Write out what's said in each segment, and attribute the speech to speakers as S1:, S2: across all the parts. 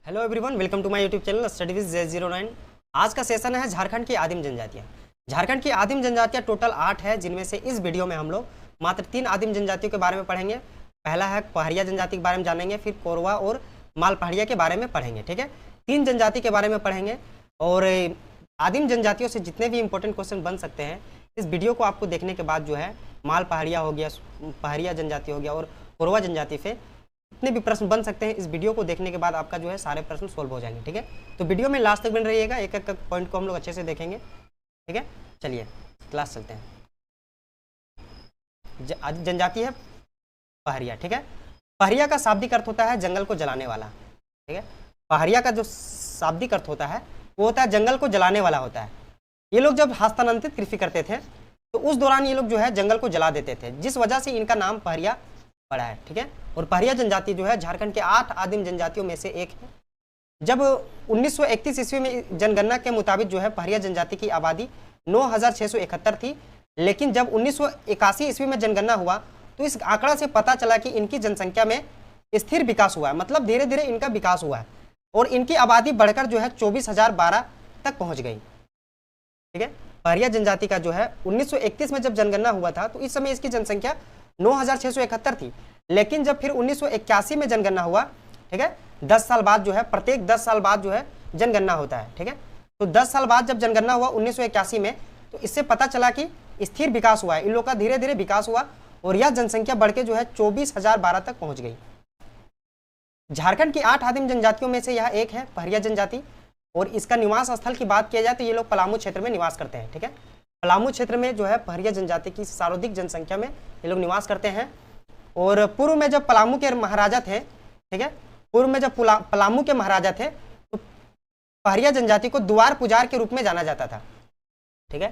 S1: Hello everyone, welcome to my YouTube channel study with Z09। आज का session है झारखंड की आदिम जनजातियाँ। झारखंड की आदिम जनजातियाँ टोटल 8 है, जिनमें से इस वीडियो में हम लोग मात्र 3 आदिम जनजातियों के बारे में पढ़ेंगे। पहला है पहाड़िया जनजाति के बारे में जानेंगे, फिर कोरवा और माल पहाड़िया के बारे में पढ़ेंगे। ठीक है, 3 जनजाति के बारे में पढ़ेंगे और आदिम जनजातियों से जितने भी इंपॉर्टेंट क्वेश्चन बन सकते हैं इस वीडियो को आपको देखने के बाद जो है माल पहाड़िया हो गया, पहाड़िया जनजाति हो गया और कोरवा जनजाति से जितने भी प्रश्न बन सकते हैं इस वीडियो को देखने के बाद आपका जो है सारे प्रश्न सोल्व हो जाएंगे। ठीक है, तो वीडियो में लास्ट तक बन रहिएगा, एक एक पॉइंट को हम लोग अच्छे से देखेंगे। ठीक है, चलिए क्लास चलते हैं। जनजाति है पहाड़िया। ठीक है, पहाड़िया का शाब्दिक अर्थ होता है जंगल को जलाने वाला। ठीक है, पहाड़िया का जो शाब्दिक अर्थ होता है वो होता है जंगल को जलाने वाला होता है। ये लोग जब हस्तांतरित कृषि करते थे तो उस दौरान ये लोग जो है जंगल को जला देते थे, जिस वजह से इनका नाम पहाड़िया पड़ा है। ठीक है, और पहाड़िया जनजाति जो है झारखंड के 8 आदिम जनजातियों में से एक है। जब 1931 ईस्वी में जनगणना के मुताबिक जो है पहाड़िया जनजाति की आबादी 9671 थी, लेकिन जब 1981 ईस्वी में जनगणना हुआ तो इस आंकड़ा से पता चला कि इनकी जनसंख्या में स्थिर विकास हुआ है, मतलब धीरे धीरे इनका विकास हुआ है और इनकी आबादी बढ़कर जो है 24,012 तक पहुंच गई। ठीक है, पहाड़िया जनजाति का जो है 1931 में जब जनगणना हुआ था तो इस समय इसकी जनसंख्या 9671 थी, लेकिन जब फिर 1981 में जनगणना हुआ, ठीक है, 10 साल बाद जो है प्रत्येक 10 साल बाद जो है जनगणना होता है। ठीक है, तो 10 साल बाद जब जनगणना हुआ 1981 में तो इससे पता चला कि स्थिर विकास हुआ है, इन लोगों का धीरे धीरे विकास हुआ और यह जनसंख्या बढ़ के जो है 24,012 तक पहुंच गई। झारखंड की 8 आदिम जनजातियों में से यह एक है पहाड़िया जनजाति और इसका निवास स्थल की बात किया जाए तो ये लोग पलामू क्षेत्र में निवास करते हैं। ठीक है, पलामू क्षेत्र में जो है पहाड़िया जनजाति की सर्वाधिक जनसंख्या में ये लोग निवास करते हैं। और पूर्व में जब पलामू के महाराजा थे, ठीक है, पूर्व में जब पलामू के महाराजा थे तो पहाड़िया जनजाति को द्वार पुजार के रूप में जाना जाता था। ठीक है,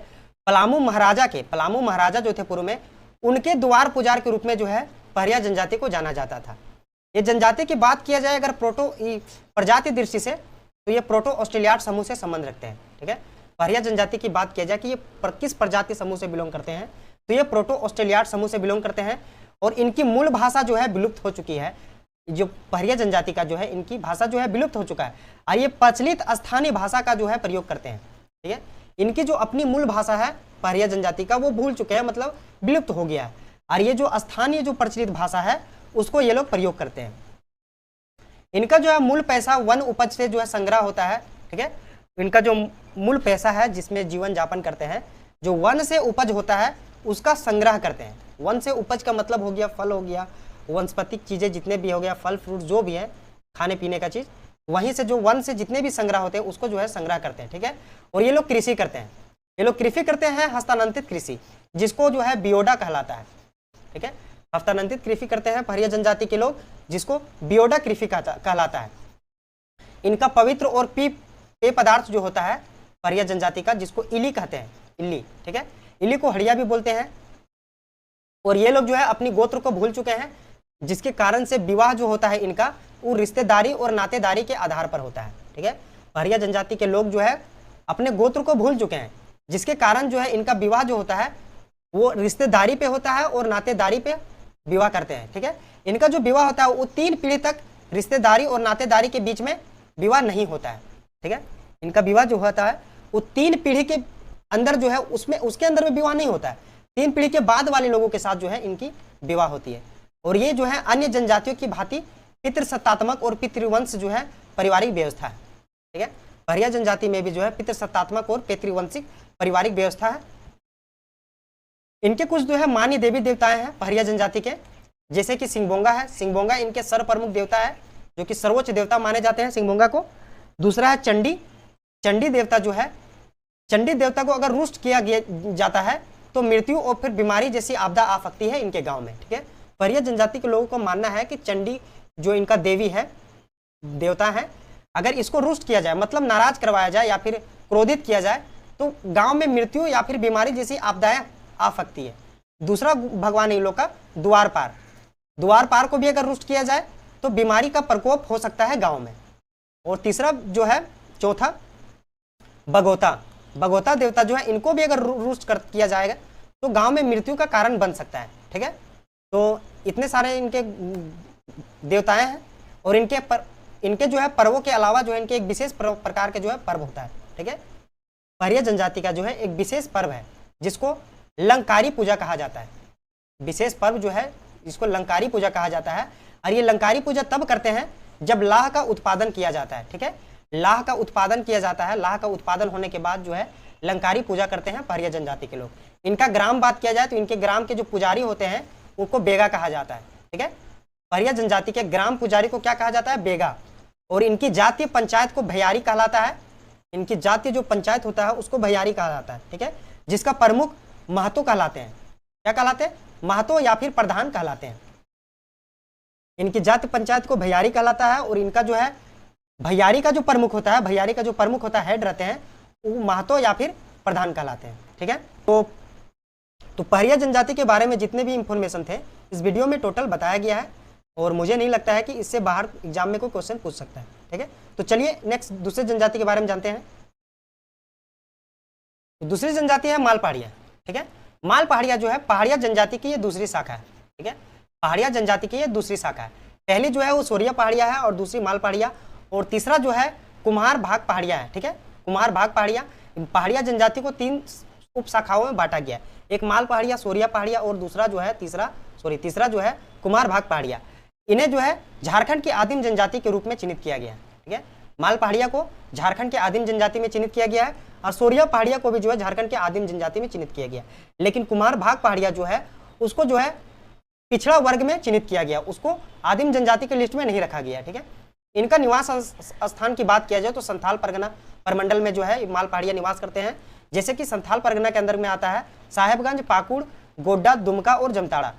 S1: पलामू महाराजा जो थे पूर्व में, उनके द्वार पुजार के रूप में जो है पहाड़िया जनजाति को जाना जाता था। ये जनजाति की बात किया जाए अगर प्रजाति दृष्टि से तो ये प्रोटो ऑस्ट्रेलियाड समूह से संबंध रखते हैं। ठीक है, पहाड़िया जनजाति की बात किया जाए कि ये किस प्रजाति समूह से बिलोंग करते हैं तो ये प्रोटो ऑस्ट्रेलियाड समूह से बिलोंग करते हैं और इनकी मूल भाषा जो है विलुप्त हो चुकी है। जो पहाड़िया जनजाति का जो है इनकी भाषा जो है विलुप्त हो चुका है और ये प्रचलित स्थानीय भाषा का जो है प्रयोग करते हैं। ठीक है, इनकी जो अपनी मूल भाषा है पहाड़िया जनजाति का वो भूल चुके हैं, मतलब विलुप्त हो गया है और ये जो स्थानीय जो प्रचलित भाषा है उसको ये लोग प्रयोग करते हैं। इनका जो है मूल पैसा वन उपज से जो है संग्रह होता है। ठीक है, इनका जो मूल पैसा है जिसमें जीवन यापन करते हैं, जो वन से उपज होता है उसका संग्रह करते हैं। वन से उपज का मतलब हो गया फल हो गया, वनस्पतिक चीजें जितने भी हो गया, फल फ्रूट जो भी है खाने पीने का चीज, वहीं से जो वन से जितने भी संग्रह होते हैं उसको जो है संग्रह करते हैं। ठीक है, और ये लोग कृषि करते हैं, ये लोग कृषि करते हैं हस्तांतरित कृषि, जिसको जो है बियोडा कहलाता है। ठीक है, हस्तांतरित कृषि करते हैं पहाड़िया जनजाति के लोग, जिसको बियोडा कृषि कहलाता है। इनका पवित्र और पेय पदार्थ जो होता है पहाड़िया जनजाति का, जिसको इली कहते हैं, इल्ली। ठीक है, इली को हड़िया भी बोलते हैं और ये लोग जो है अपनी गोत्र को भूल चुके हैं, जिसके कारण से विवाह जो होता है इनका वो रिश्तेदारी और नातेदारी के आधार पर होता है। ठीक है, पहाड़िया जनजाति के लोग जो है अपने गोत्र को भूल चुके हैं, जिसके कारण जो है इनका विवाह जो होता है वो रिश्तेदारी पे होता है और नातेदारी पे विवाह करते हैं। ठीक है, इनका जो विवाह होता है वो 3 पीढ़ी तक रिश्तेदारी और नातेदारी के बीच में विवाह नहीं होता है। ठीक है, इनका विवाह जो होता है वो 3 पीढ़ी के अंदर जो है उसके अंदर में विवाह नहीं होता है, 3 पीढ़ी के बाद वाले लोगों के साथ जो है इनकी विवाह होती है। और ये जो है अन्य जनजातियों की भांति पितृसत्तात्मक और पितृवंश जो है पारिवारिक व्यवस्था है। ठीक है, पहाड़िया जनजाति में भी जो है पितृसत्तात्मक और पितृवंशिक पारिवारिक व्यवस्था है। इनके कुछ जो है मान्य देवी देवताएं हैं पहाड़िया जनजाति के, जैसे कि सिंगबोंगा है। सिंगबोंगा इनके सर्व प्रमुख देवता है, जो कि सर्वोच्च देवता माने जाते हैं सिंगबोंगा को। दूसरा है चंडी। चंडी देवता जो है, चंडी देवता को अगर रुष्ट किया जाता है तो मृत्यु और फिर बीमारी जैसी आपदा आ सकती है इनके गांव में। ठीक है, पहाड़िया जनजाति के लोगों को मानना है कि चंडी जो इनका देवी है, देवता है, अगर इसको रुष्ट किया जाए मतलब नाराज करवाया जाए या फिर क्रोधित किया जाए तो गांव में मृत्यु या फिर बीमारी जैसी आपदाएं आ सकती है। दूसरा भगवान इन लोग का द्वारपार, द्वारपार को भी अगर रुष्ट किया जाए तो बीमारी का प्रकोप हो सकता है गांव में। और तीसरा जो है चौथा बगोता। बगोता देवता जो है इनको भी अगर रुष्ट किया जाएगा तो गांव में मृत्यु का कारण बन सकता है। ठीक है, तो इतने सारे इनके देवताएं हैं और इनके इनके जो है पर्वों के अलावा जो है इनके एक विशेष प्रकार के जो है पर्व होता है, ठीक है। पहरिया जनजाति का जो है एक विशेष पर्व है जिसको लंकारी पूजा कहा जाता है। विशेष पर्व जो है इसको लंकारी पूजा कहा जाता है, और ये लंकारी पूजा तब करते हैं जब लाह का उत्पादन किया जाता है, ठीक है। लाह का उत्पादन किया जाता है, लाह का उत्पादन होने के बाद जो है लंकारी पूजा करते हैं पहरिया जनजाति के लोग। इनका ग्राम बात किया जाए तो इनके ग्राम के जो पुजारी होते हैं उनको बेगा कहा जाता है, ठीक है। पहरिया जनजाति के ग्राम पुजारी को क्या कहा जाता है? बेगा। और इनकी जातीय पंचायत को भैयारी कहलाता है। इनकी जातीय जो पंचायत होता है उसको भैयारी कहा जाता है, ठीक है, जिसका प्रमुख महतो कहलाते हैं। क्या कहलाते हैं? महतो या फिर प्रधान कहलाते हैं। इनकी जाति पंचायत को भैयारी कहलाता है, और इनका जो है भैयारी का जो प्रमुख होता है, भैयारी का जो प्रमुख होता है, हेड रहते हैं, वो महतो या फिर प्रधान कहलाते हैं, ठीक है। तो पहरिया जनजाति के बारे में जितने भी इंफॉर्मेशन थे इस वीडियो में टोटल बताया गया है, और मुझे नहीं लगता है कि इससे बाहर एग्जाम में कोई क्वेश्चन पूछ सकता है, ठीक है। तो चलिए नेक्स्ट दूसरे जनजाति के बारे में जानते हैं। तो दूसरी जनजाति है माल पहाड़िया, ठीक है। माल पहाड़िया जो है पहाड़िया जनजाति की ये दूसरी शाखा है, ठीक है। पहाड़िया जनजाति की ये दूसरी शाखा है। पहली जो है वो सोरिया पहाड़िया है, और दूसरी माल पहाड़िया, और तीसरा जो है कुम्हार भाग पहाड़िया है, ठीक है। कुम्हार भाग पहाड़िया। पहाड़िया जनजाति को 3 उप शाखाओं में बांटा गया है, एक माल पहाड़िया, सोरिया पहाड़िया, और दूसरा जो है तीसरा जो है कुम्हार भाग पहाड़िया। इन्हें जो है झारखंड की आदिम जनजाति के रूप में चिन्हित किया गया है, ठीक है। माल पहाड़िया को झारखंड के आदिम जनजाति में चिन्हित किया गया है, और सोरिया पहाड़िया को भी जो है झारखंड के आदिम जनजाति में चिन्हित किया गया। लेकिन कुम्हार भाग पहाड़िया जो है उसको जो है पिछड़ा वर्ग में चिन्हित किया गया, उसको आदिम जनजाति के लिस्ट में नहीं रखा गया, ठीक है। इनका निवास स्थान की बात किया जाए तो संथाल परगना परमंडल में जो है माल पहाड़िया निवास करते हैं। जैसे कि संथाल परगना के अंदर में आता है साहेबगंज, पाकुड़, गोड्डा, दुमका और जमताड़ा।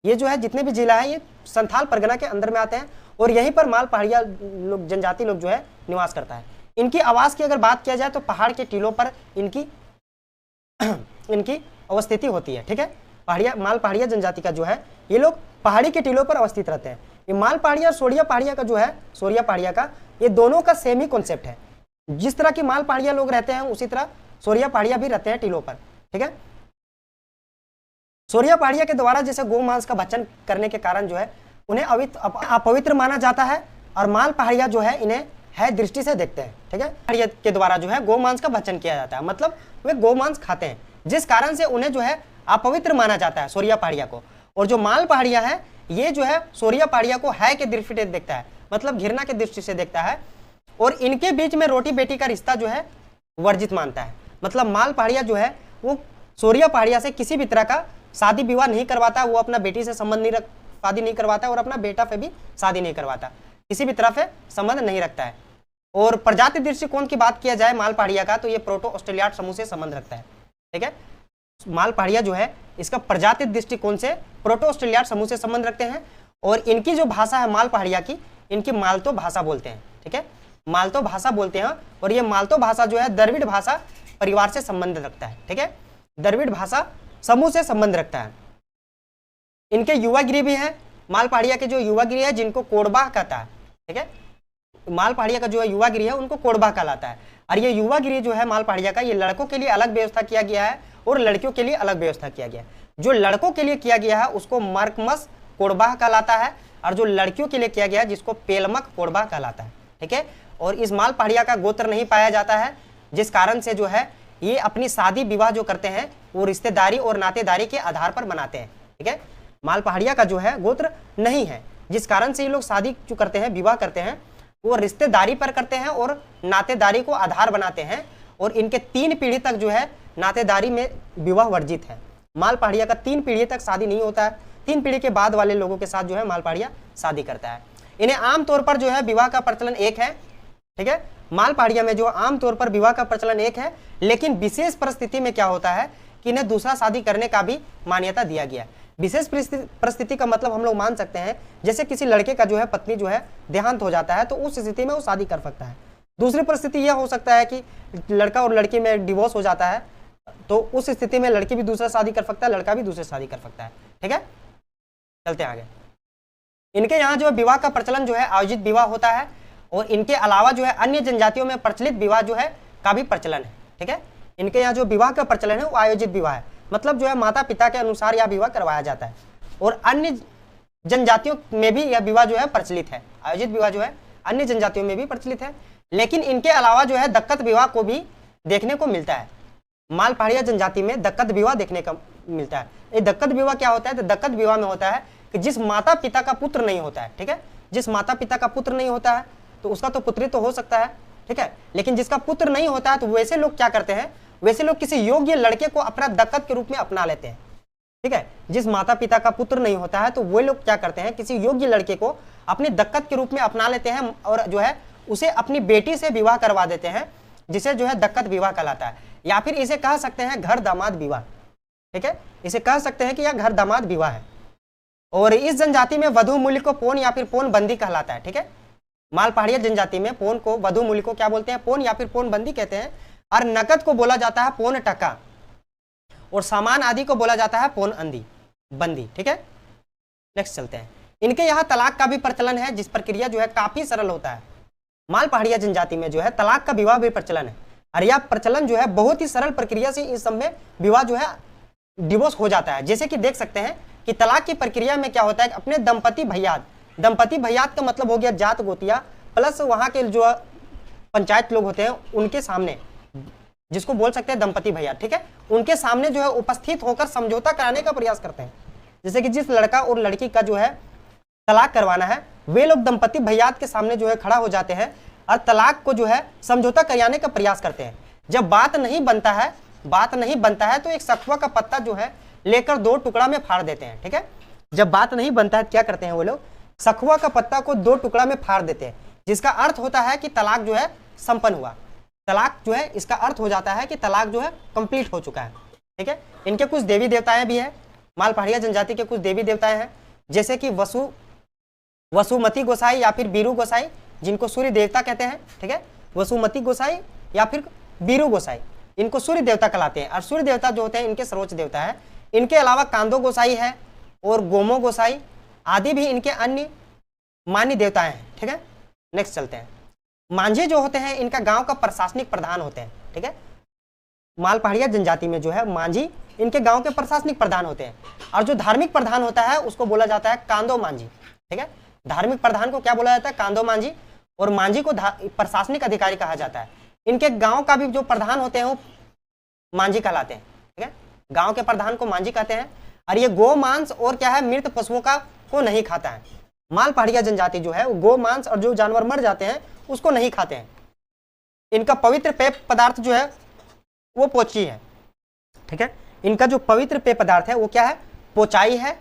S1: ये जो है जितने भी जिला है ये संथाल परगना के अंदर में आते हैं, और यहीं पर माल पहाड़िया लोग जनजाति लोग जो है निवास करता है। इनकी आवास की अगर बात किया जाए तो पहाड़ के टीलों पर इनकी अवस्थिति होती है, ठीक है। माल पहाड़िया जनजाति का जो है ये लोग पहाड़ी के टीलों पर अवस्थित रहते हैं। ये माल पहाड़िया और सोरिया पहाड़िया का जो है सोरिया पहाड़िया का ये दोनों का सेम ही कॉन्सेप्ट है। जिस तरह की माल पहाड़िया लोग रहते हैं उसी तरह सोरिया पहाड़िया भी रहते हैं टीलों पर, ठीक है। सोरिया पहाड़िया के द्वारा जैसे गौ मांस का भक्षण करने के कारण जो है उन्हें अपवित्र माना जाता है, और माल पहाड़िया जो है इन्हें है दृष्टि से देखते हैं, ठीक है। पहाड़िया के द्वारा जो है गौ मांस का भक्षण किया जाता है, मतलब वे गौ मांस खाते हैं, जिस कारण से उन्हें जो है अपवित्र माना जाता है सोरिया पहाड़िया को। और जो माल पहाड़िया है ये जो है सोरिया पहाड़िया को है के दृष्टि से देखता है, मतलब घृणा के दृष्टि से देखता है, और इनके बीच में रोटी बेटी का रिश्ता जो है वर्जित मानता है। मतलब माल पहाड़िया जो है वो सोरिया पहाड़िया से किसी भी तरह का शादी विवाह नहीं करवाता, वो अपना बेटी से संबंध नहीं शादी नहीं करवाता, और अपना बेटा पे भी शादी नहीं करवाता, किसी भी तरह से संबंध नहीं रखता है। और प्रजाति दृष्टिकोण की बात किया जाए माल पहाड़िया का तो ये प्रोटो ऑस्ट्रेलियाड समूह से संबंध रखता है, ठीक है। माल पहाड़िया जो है इसका प्रजाति दृष्टिकोण से प्रोटो ऑस्ट्रेलियाड समूह से संबंध रखते हैं, और इनकी जो भाषा है माल पहाड़िया की, इनकी मालतो भाषा बोलते हैं, ठीक है। मालतो भाषा बोलते हैं, और ये मालतो भाषा जो है द्रविड़ भाषा परिवार से संबंध रखता है, ठीक है। द्रविड़ भाषा समूह से संबंध रखता है। इनके युवागिरी भी है, माल पहाड़िया के जो युवागिरी है जिनको कोडबा कहता है, ठीक है। माल पहाड़िया का जो युवागिरी है उनको कोडबा कहलाता है। और ये युवागिरी जो है माल पहाड़िया का, ये लड़कों के लिए अलग व्यवस्था किया गया है और लड़कियों के लिए अलग व्यवस्था किया गया है। जो लड़कों के लिए किया गया है उसको मार्कमस कोडबा कहलाता है, और जो लड़कियों के लिए किया गया है जिसको पेलमक कोडबा कहलाता है, ठीक है। और इस माल पहाड़िया का गोत्र नहीं पाया जाता है, जिस कारण से जो है ये अपनी शादी विवाह जो करते हैं वो रिश्तेदारी और नातेदारी के आधार पर बनाते हैं, ठीक है। माल पहाड़िया का जो है गोत्र नहीं है, जिस कारण से ये लोग शादी जो करते हैं, विवाह करते हैं, वो रिश्तेदारी पर करते हैं और नातेदारी को आधार बनाते हैं, और इनके 3 पीढ़ी तक जो है नातेदारी में विवाह वर्जित है। माल पहाड़िया का 3 पीढ़ी तक शादी नहीं होता है, 3 पीढ़ी के बाद वाले लोगों के साथ जो है माल पहाड़िया शादी करता है। इन्हें आमतौर पर जो है विवाह का प्रचलन एक है, ठीक है। माल पहाड़िया में जो आमतौर पर विवाह का प्रचलन एक है, लेकिन विशेष परिस्थिति में क्या होता है कि इन्हें दूसरा शादी करने का भी मान्यता दिया गया है। विशेष परिस्थिति का मतलब हम लोग मान सकते हैं जैसे किसी लड़के का जो है पत्नी जो है देहांत हो जाता है तो उस स्थिति में वो शादी कर सकता है। दूसरी परिस्थिति यह हो सकता है कि लड़का और लड़की में डिवोर्स हो जाता है, तो उस स्थिति में लड़की भी दूसरा शादी कर सकता है, लड़का भी दूसरी शादी कर सकता है, ठीक है। चलते हैं आगे। इनके यहाँ जो विवाह का प्रचलन जो है आयोजित विवाह होता है, और इनके अलावा जो है अन्य जनजातियों में प्रचलित विवाह जो है का भी प्रचलन है, ठीक है। इनके यहाँ जो विवाह का प्रचलन है वो आयोजित विवाह है, मतलब जो है माता पिता के अनुसार यह विवाह करवाया जाता है, और अन्य जनजातियों में भी यह विवाह जो है प्रचलित है। आयोजित विवाह जो है अन्य जनजातियों में भी प्रचलित है। लेकिन इनके अलावा जो है दक्कत विवाह को भी देखने को मिलता है। माल पहाड़िया जनजाति में दक्कत विवाह देखने का मिलता है। ये दक्कत विवाह क्या होता है? तो दक्कत विवाह में होता है कि जिस माता पिता का पुत्र नहीं होता है, ठीक है, जिस माता पिता का पुत्र नहीं होता है तो उसका तो पुत्री तो हो सकता है, ठीक है, लेकिन जिसका पुत्र नहीं होता है तो वैसे लोग क्या करते हैं, वैसे लोग किसी योग्य लड़के को अपना दक्कत के रूप में अपना लेते हैं, ठीक है। जिस माता पिता का पुत्र नहीं होता है तो वे लोग क्या करते हैं, किसी योग्य लड़के को अपनी दक्कत के रूप में अपना लेते हैं और जो है उसे अपनी बेटी से विवाह करवा देते हैं, जिसे जो है दक्कत विवाह कहलाता है। या फिर इसे कह सकते हैं घर दामाद विवाह, ठीक है, इसे कह सकते हैं कि यह घर दामाद विवाह है। और इस जनजाति में वधु मूल्य को पौन या फिर पौन बंदी कहलाता है, ठीक है। माल पहाड़िया जनजाति में पौन को, वधु मूल्य को क्या बोलते हैं, पौन या फिर पौन बंदी कहते हैं। और नकद को बोला जाता है पौन टका, और सामान आदि को बोला जाता है पौन अंदी बंदी, ठीक है। नेक्स्ट चलते हैं। इनके यहाँ तलाक का भी प्रचलन है, जिस प्रक्रिया जो है काफी सरल होता है। माल पहाड़िया जनजाति में जो है तलाक का विवाह भी प्रचलन है, और यह प्रचलन जो है बहुत ही सरल प्रक्रिया से इस सब में विवाह जो है डिवोर्स हो जाता है। जैसे कि देख सकते हैं कि तलाक की प्रक्रिया में क्या होता है, अपने दंपति भैयात का मतलब हो गया जात गोतिया प्लस वहां के जो पंचायत लोग होते हैं उनके सामने, जिसको बोल सकते हैं दंपति भैया, ठीक है, उनके सामने जो है उपस्थित होकर समझौता कराने का प्रयास करते हैं। जैसे कि जिस लड़का और लड़की का जो है तलाक करवाना है, वे लोग दंपति भैयात के सामने जो है खड़ा हो जाते हैं और तलाक को जो है समझौता कराने का प्रयास करते हैं। जब बात नहीं बनता है तो एक सखुआ का पत्ता जो है लेकर 2 टुकड़ा में फाड़ देते हैं, ठीक है। जब बात नहीं बनता है क्या करते हैं वो लोग, सखुआ का पत्ता को 2 टुकड़ा में फाड़ देते हैं, जिसका अर्थ होता है कि तलाक जो है संपन्न हुआ। तलाक जो है इसका अर्थ हो जाता है कि तलाक जो है कंप्लीट हो चुका है, ठीक है। इनके कुछ देवी देवताएं भी है, माल पहाड़िया जनजाति के कुछ देवी देवताएं हैं, जैसे कि वसुमती गोसाई या फिर बीरू गोसाई, जिनको सूर्य देवता कहते हैं, ठीक है। वसुमती गोसाई या फिर बीरू गोसाई, इनको सूर्य देवता कहलाते हैं। और सूर्य देवता जो होते हैं इनके सर्वोच्च देवता है। इनके अलावा कांदो गोसाई है और गोमो गोसाई आदि भी इनके अन्य मान्य देवताएं हैं, ठीक है। नेक्स्ट चलते हैं। मांझे जो होते हैं इनका गांव का प्रशासनिक प्रधान होते हैं, ठीक है। माल पहाड़िया जनजाति में जो है मांझी इनके गांव के प्रशासनिक प्रधान होते हैं। और जो धार्मिक प्रधान होता है उसको बोला जाता है कांदो मांझी, ठीक है। धार्मिक प्रधान को क्या बोला जाता है, कांदो मांझी, और मांझी को प्रशासनिक अधिकारी कहा जाता है। इनके गांव का भी जो प्रधान होते हैं वो मांझी कहलाते हैं, ठीक है। गांव के प्रधान को मांझी कहते हैं। और ये गो मांस और क्या है, मृत पशुओं को नहीं खाता है। माल पहाड़िया जनजाति जो है वो गो मांस और जो जानवर मर जाते हैं उसको नहीं खाते हैं। इनका पवित्र पेय पदार्थ जो है वो पोची है, ठीक है। इनका जो पवित्र पेय पदार्थ है वो क्या है, पोचाई है।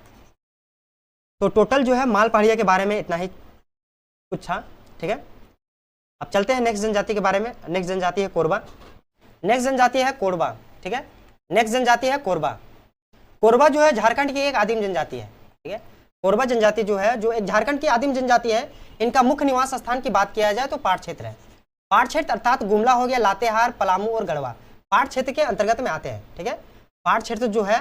S1: तो टोटल जो है माल पहाड़िया के बारे में इतना ही कुछ था, ठीक है। अब चलते हैं नेक्स्ट जनजाति के बारे में। नेक्स्ट जनजाति है कोरबा। नेक्स्ट जनजाति है कोरबा, ठीक है। नेक्स्ट जनजाति है कोरबा। कोरबा जो है झारखंड की एक आदिम जनजाति है, ठीक है। कोरबा जनजाति जो है जो एक झारखंड की आदिम जनजाति है। इनका मुख्य निवास स्थान की बात किया जाए तो पाट क्षेत्र है। पाट क्षेत्र अर्थात गुमला हो गया, लातेहार, पलामू और गढ़वा पाट क्षेत्र के अंतर्गत में आते हैं, ठीक है। पाट क्षेत्र जो है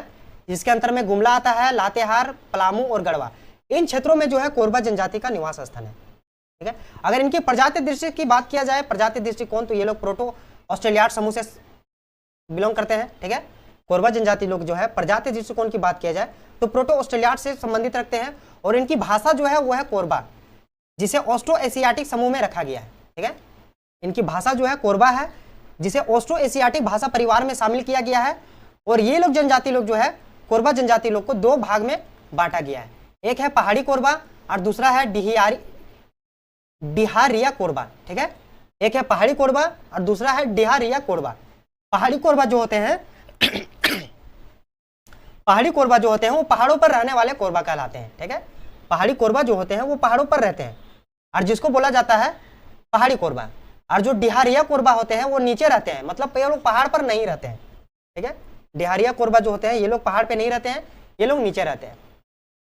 S1: जिसके अंतर में गुमला आता है, लातेहार, पलामू और गढ़वा, इन क्षेत्रों में जो है कोरबा जनजाति का निवास स्थान है, ठीक है। अगर इनकी प्रजाति दृष्टि की बात किया जाए, प्रजाति दृष्टिकोण, तो ये लोग प्रोटो ऑस्ट्रेलियाड समूह से बिलोंग करते हैं, ठीक है। कोरबा जनजाति लोग जो है प्रजाति दृष्टिकोण की बात किया जाए तो प्रोटो ऑस्ट्रेलियाड से संबंधित रखते हैं। और इनकी भाषा जो है वो है कोरबा, जिसे ऑस्ट्रो एशियाटिक समूह में रखा गया है, ठीक है। इनकी भाषा जो है कोरबा है, जिसे ऑस्ट्रो एशियाटिक भाषा परिवार में शामिल किया गया है। और ये लोग जनजाति लोग जो है कोरबा जनजाति लोग को 2 भाग में बांटा गया है। एक है पहाड़ी कोरबा और दूसरा है डिहारिया कोरबा, ठीक है। एक है पहाड़ी कोरबा और दूसरा है डिहारिया कोरबा। पहाड़ी कोरबा जो होते हैं पहाड़ी कोरबा जो होते हैं वो पहाड़ों पर रहने वाले कोरबा कहलाते हैं, ठीक है। पहाड़ी कोरबा जो होते हैं वो पहाड़ों पर रहते हैं और जिसको बोला जाता है पहाड़ी कोरबा। और जो डिहारिया कोरबा होते हैं वो नीचे रहते हैं, मतलब ये लोग पहाड़ पर नहीं रहते हैं, ठीक है। डिहारिया कोरबा जो होते हैं ये लोग पहाड़ पे नहीं रहते हैं, ये लोग नीचे रहते हैं।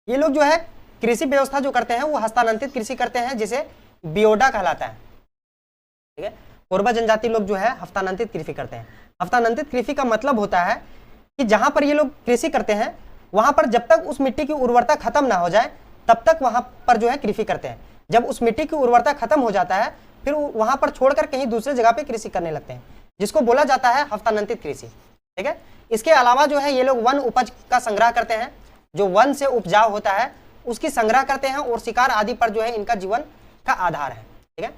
S1: ये लोग जो है कृषि व्यवस्था जो करते हैं वो हस्तांतरित कृषि करते हैं, जिसे बियोडा कहलाता है, ठीक है। कोरबा जनजाति लोग जो है हस्तांतरित कृषि करते हैं। हस्तांतरित कृषि का मतलब होता है कि जहां पर ये लोग कृषि करते हैं वहां पर जब तक उस मिट्टी की उर्वरता खत्म ना हो जाए तब तक वहां पर जो है कृषि करते हैं। जब उस मिट्टी की उर्वरता खत्म हो जाता है फिर वहां पर छोड़कर कहीं दूसरे जगह पे कृषि करने लगते हैं, जिसको बोला जाता है हस्तांतरित कृषि, ठीक है। इसके अलावा जो है ये लोग वन उपज का संग्रह करते हैं, जो वन से उपजाऊ होता है उसकी संग्रह करते हैं और शिकार आदि पर जो है इनका जीवन का आधार है। ठीक है।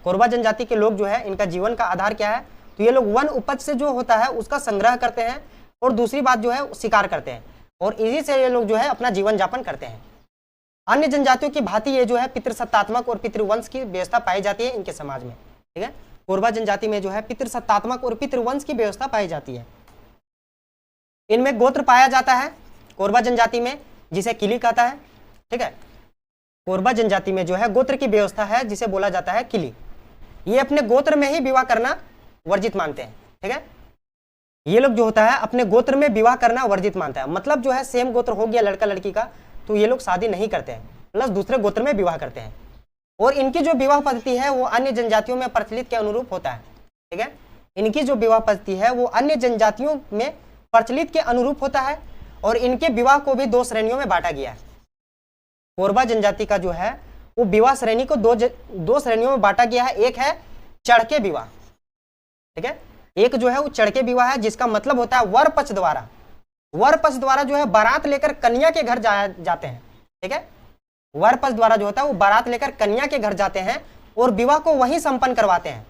S1: कोरबा जनजाति के लोग जो है इनका जीवन का आधार क्या है, तो ये लोग वन उपज से जो होता है उसका संग्रह करते हैं और दूसरी बात जो है शिकार करते हैं और इसी से ये लोग जो है अपना जीवन यापन करते हैं। अन्य जनजातियों की भांति ये जो है पितृसत्तात्मक और पितृवंश की व्यवस्था पाई जाती है इनके समाज में, ठीक है। कोरबा जनजाति में जो है पितृसत्तात्मक और पितृवंश की व्यवस्था पाई जाती है। इनमें गोत्र पाया जाता है कोरबा जनजाति में जिसे किली कहता है, ठीक है। कोरबा जनजाति में जो है गोत्र की व्यवस्था है जिसे बोला जाता है किली। ये अपने गोत्र में ही विवाह करना वर्जित मानते हैं, ठीक है। ये लोग जो होता है अपने गोत्र में विवाह करना वर्जित मानता है, मतलब जो है सेम गोत्र हो गया लड़का लड़की का तो ये लोग शादी नहीं करते हैं, प्लस दूसरे गोत्र में विवाह करते हैं। और इनकी जो विवाह पद्धति है वो अन्य जनजातियों में प्रचलित के अनुरूप होता है, ठीक है। इनकी जो विवाह पद्धति है वो अन्य जनजातियों में प्रचलित के अनुरूप होता है और इनके विवाह को भी 2 श्रेणियों में बांटा गया है। कोरबा जनजाति का जो है वो विवाह श्रेणी को दो श्रेणियों में बांटा गया है। एक है चढ़के विवाह, ठीक है। एक जो है वो चढ़के विवाह है जिसका मतलब होता है वर पक्ष द्वारा जो है बारात लेकर कन्या के घर जाते हैं, ठीक है। वर पक्ष द्वारा जो होता है वो बारात लेकर कन्या के घर जाते हैं और विवाह को वहीं संपन्न करवाते हैं,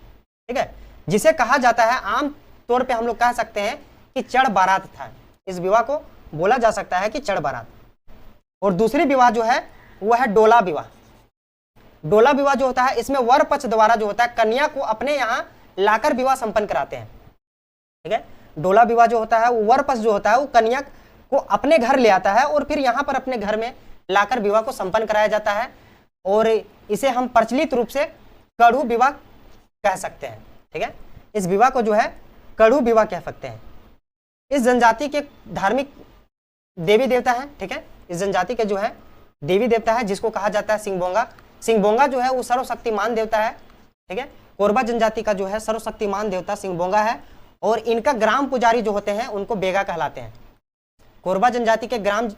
S1: ठीक है। जिसे कहा जाता है आम तौर पे हम लोग कह सकते हैं कि चढ़ बारात था। इस विवाह को बोला जा सकता है कि चढ़ बारात। और दूसरी विवाह जो है वह है डोला विवाह। डोला विवाह जो होता है इसमें वर पक्ष द्वारा जो होता है कन्या को अपने यहाँ लाकर विवाह संपन्न कराते हैं, ठीक है। डोला विवाह जो होता है वो वर पक्ष जो होता है वो कन्या को अपने घर ले आता है और फिर यहाँ पर अपने घर में लाकर विवाह को संपन्न कराया जाता है और इसे हम प्रचलित रूप से कड़ू विवाह कह सकते हैं, ठीक है। इस विवाह को जो है कड़ू विवाह कह सकते हैं। इस जनजाति के धार्मिक देवी देवता है, ठीक है। इस जनजाति के जो है देवी देवता है जिसको कहा जाता है सिंहबोंगा। सिंहबोंगा जो है वो सर्वशक्तिमान देवता है, ठीक है। कोरबा जनजाति का जो है सर्वशक्तिमान देवता सिंहबोंगा है और इनका ग्राम पुजारी जो होते हैं उनको बेगा कहलाते हैं। कोरबा जनजाति के ग्राम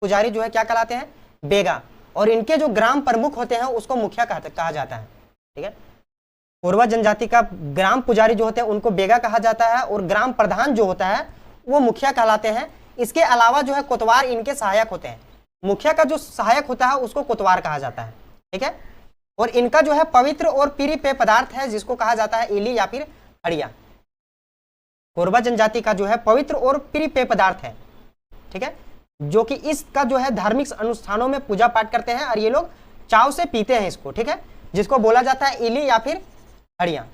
S1: पुजारी जो है क्या कहलाते हैं, बेगा, और इनके जो ग्राम प्रमुख होते हैं उसको मुखिया कहा जाता है, ठीक है। कोरबा जनजाति का ग्राम पुजारी जो होते हैं उनको बेगा कहा जाता है और ग्राम प्रधान जो होता है वो मुखिया कहलाते हैं। इसके अलावा जो है कोतवार इनके सहायक होते हैं। मुखिया का जो सहायक होता है उसको कोतवार कहा जाता है, ठीक है। और इनका जो है पवित्र और पीरी पेय पदार्थ है जिसको कहा जाता है इली या फिर हड़िया। कोरबा जनजाति का जो है पवित्र और प्रिय पेय पदार्थ है, ठीक है, जो कि इसका जो है धार्मिक अनुष्ठानों में पूजा पाठ करते हैं और ये लोग चाव से पीते हैं इसको, ठीक है, जिसको बोला जाता है इली या फिर हड़िया।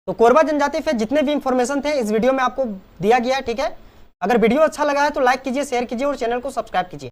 S1: तो कोरबा जनजाति पे जितने भी इंफॉर्मेशन थे इस वीडियो में आपको दिया गया है, ठीक है। अगर वीडियो अच्छा लगा है तो लाइक कीजिए, शेयर कीजिए और चैनल को सब्सक्राइब कीजिए।